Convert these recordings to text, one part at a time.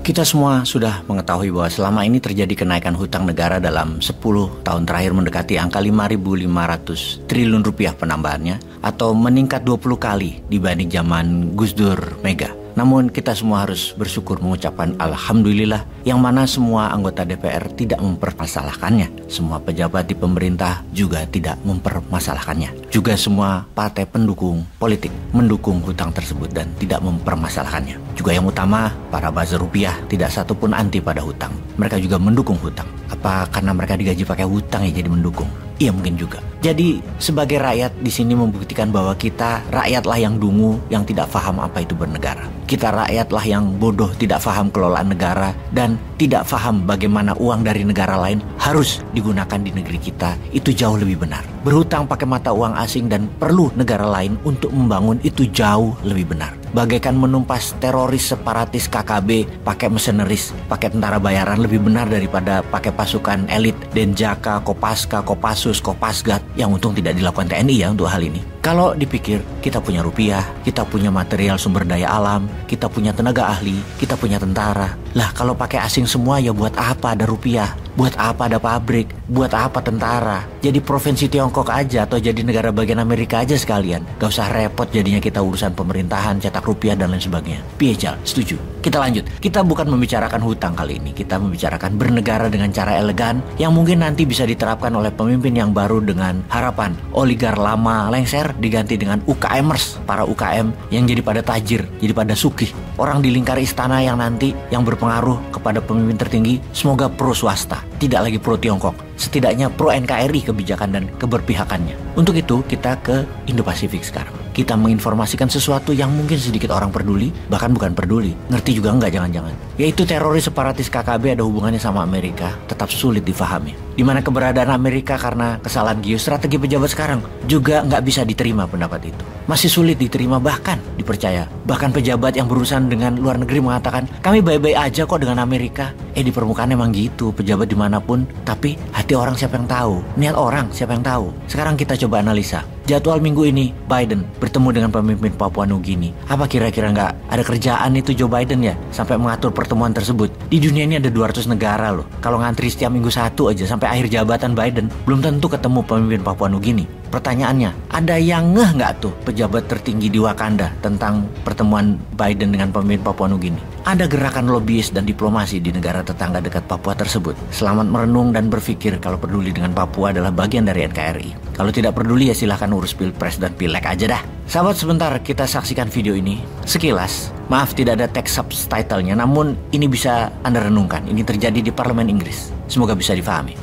Kita semua sudah mengetahui bahwa selama ini terjadi kenaikan hutang negara dalam 10 tahun terakhir mendekati angka 5.500 triliun rupiah penambahannya atau meningkat 20 kali dibanding zaman Gus Dur Mega. Namun kita semua harus bersyukur mengucapkan Alhamdulillah yang mana semua anggota DPR tidak mempermasalahkannya. Semua pejabat di pemerintah juga tidak mempermasalahkannya. Juga semua partai pendukung politik mendukung hutang tersebut dan tidak mempermasalahkannya. Juga yang utama, para buzzer rupiah tidak satupun anti pada hutang. Mereka juga mendukung hutang. Apa karena mereka digaji pakai hutang ya jadi mendukung? Iya mungkin juga. Jadi sebagai rakyat di sini membuktikan bahwa kita rakyatlah yang dungu, yang tidak paham apa itu bernegara. Kita rakyatlah yang bodoh, tidak paham kelolaan negara dan tidak paham bagaimana uang dari negara lain harus digunakan di negeri kita. Itu jauh lebih benar. Berhutang pakai mata uang asing dan perlu negara lain untuk membangun itu jauh lebih benar. Bagaikan menumpas teroris separatis KKB pakai mercenaries, pakai tentara bayaran lebih benar daripada pakai pasukan elit Denjaka, Kopaska, Kopassus, Kopasgat yang untung tidak dilakukan TNI ya untuk hal ini. Kalau dipikir kita punya rupiah, kita punya material sumber daya alam, kita punya tenaga ahli, kita punya tentara. Lah kalau pakai asing semua ya buat apa ada rupiah? Buat apa ada pabrik? Buat apa tentara? Jadi provinsi Tiongkok aja atau jadi negara bagian Amerika aja sekalian. Gak usah repot jadinya kita urusan pemerintahan, cetak rupiah dan lain sebagainya. Piejal, setuju. Kita lanjut. Kita bukan membicarakan hutang kali ini. Kita membicarakan bernegara dengan cara elegan yang mungkin nanti bisa diterapkan oleh pemimpin yang baru dengan harapan oligar lama lengser diganti dengan UKMers. Para UKM yang jadi pada tajir, jadi pada sugih. Orang di lingkar istana yang nanti yang berpengaruh kepada pemimpin tertinggi semoga pro swasta, tidak lagi pro Tiongkok. Setidaknya pro NKRI kebijakan dan keberpihakannya. Untuk itu kita ke Indo-Pasifik sekarang. Kita menginformasikan sesuatu yang mungkin sedikit orang peduli, bahkan bukan peduli, ngerti juga enggak jangan-jangan. Yaitu teroris separatis KKB ada hubungannya sama Amerika, tetap sulit difahami. Di mana keberadaan Amerika karena kesalahan geostrategi pejabat sekarang juga nggak bisa diterima pendapat itu. Masih sulit diterima bahkan dipercaya. Bahkan pejabat yang berurusan dengan luar negeri mengatakan kami baik-baik aja kok dengan Amerika. Di permukaan emang gitu pejabat dimanapun, tapi hati orang siapa yang tahu, niat orang siapa yang tahu. Sekarang kita coba analisa. Jadwal minggu ini Biden bertemu dengan pemimpin Papua Nugini. Apa kira-kira nggak ada kerjaan itu Joe Biden ya sampai mengatur pertemuan tersebut? Di dunia ini ada 200 negara loh. Kalau ngantri setiap minggu satu aja sampai akhir jabatan Biden belum tentu ketemu pemimpin Papua Nugini. Pertanyaannya, ada yang ngeh nggak tuh pejabat tertinggi di Wakanda tentang pertemuan Biden dengan pemimpin Papua Nugini? Ada gerakan lobbyis dan diplomasi di negara tetangga dekat Papua tersebut. Selamat merenung dan berpikir kalau peduli dengan Papua adalah bagian dari NKRI. Kalau tidak peduli ya silahkan urus pilpres dan pileg aja dah. Sahabat sebentar kita saksikan video ini sekilas. Maaf tidak ada teks subtitlenya, namun ini bisa Anda renungkan. Ini terjadi di Parlemen Inggris. Semoga bisa difahami.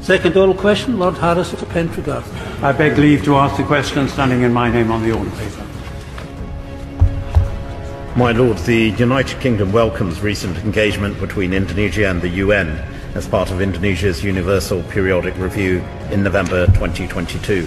Second oral question, Lord Harris of Pentragarth. I beg leave to ask the question standing in my name on the order paper. My Lord, the United Kingdom welcomes recent engagement between Indonesia and the UN as part of Indonesia's Universal Periodic Review in November 2022.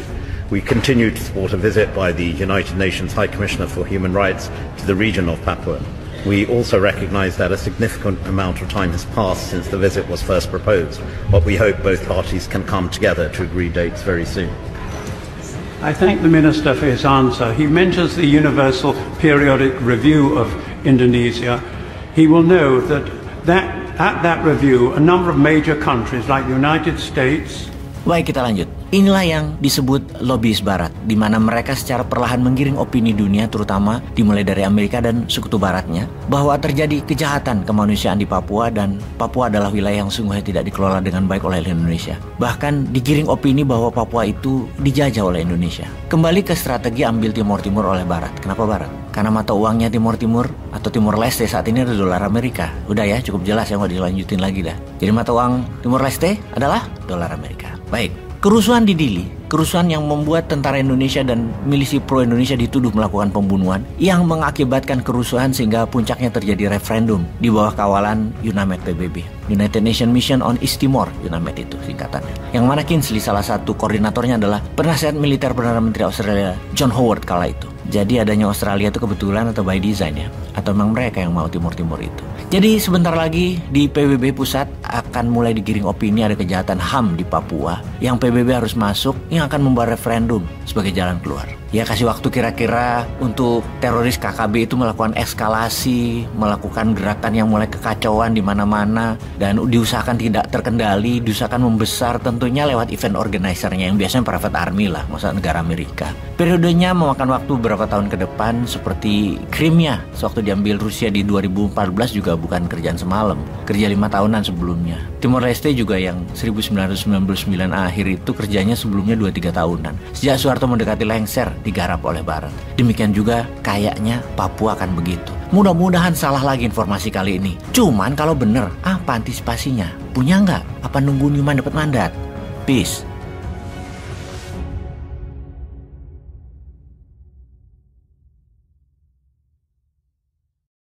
We continue to support a visit by the United Nations High Commissioner for Human Rights to the region of Papua. We also recognise that a significant amount of time has passed since the visit was first proposed, but we hope both parties can come together to agree dates very soon. I thank the Minister for his answer. He mentions the Universal Periodic Review of Indonesia. He will know that at that review, a number of major countries like the United States. Baik, kita lanjut. Inilah yang disebut lobbyis barat, di mana mereka secara perlahan menggiring opini dunia, terutama dimulai dari Amerika dan sekutu baratnya, bahwa terjadi kejahatan kemanusiaan di Papua dan Papua adalah wilayah yang sungguhnya tidak dikelola dengan baik oleh Indonesia. Bahkan digiring opini bahwa Papua itu dijajah oleh Indonesia. Kembali ke strategi ambil Timor Timur oleh Barat. Kenapa Barat? Karena mata uangnya Timor Timur atau Timor Leste saat ini adalah dolar Amerika. Udah ya, cukup jelas ya, nggak dilanjutin lagi dah. Jadi mata uang Timor Leste adalah dolar Amerika. Baik. Kerusuhan di Dili, kerusuhan yang membuat tentara Indonesia dan milisi pro-Indonesia dituduh melakukan pembunuhan yang mengakibatkan kerusuhan sehingga puncaknya terjadi referendum di bawah kawalan UNAMED PBB. United Nations Mission on East Timor, UNAMED itu singkatannya. Yang mana Kingsley salah satu koordinatornya adalah penasihat militer Perdana Menteri Australia John Howard kala itu. Jadi adanya Australia itu kebetulan atau by design ya? Atau memang mereka yang mau Timur-Timur itu? Jadi sebentar lagi di PBB pusat akan mulai digiring opini ada kejahatan HAM di Papua yang PBB harus masuk yang akan membawa referendum sebagai jalan keluar. Ya kasih waktu kira-kira untuk teroris KKB itu melakukan eskalasi, melakukan gerakan yang mulai kekacauan di mana-mana dan diusahakan tidak terkendali, diusahakan membesar tentunya lewat event organizer-nya yang biasanya private army lah, maksudnya negara Amerika. Periodenya memakan waktu beberapa tahun ke depan seperti Crimea sewaktu diambil Rusia di 2014 juga bukan kerjaan semalam, kerja 5 tahunan sebelumnya. Timor Leste juga yang 1999 akhir itu kerjanya sebelumnya 2-3 tahunan. Sejak Soeharto mendekati lengser digarap oleh Barat. Demikian juga kayaknya Papua akan begitu. Mudah-mudahan salah lagi informasi kali ini. Cuman kalau bener, apa antisipasinya? Punya nggak? Apa nunggu Newman dapat mandat? Peace.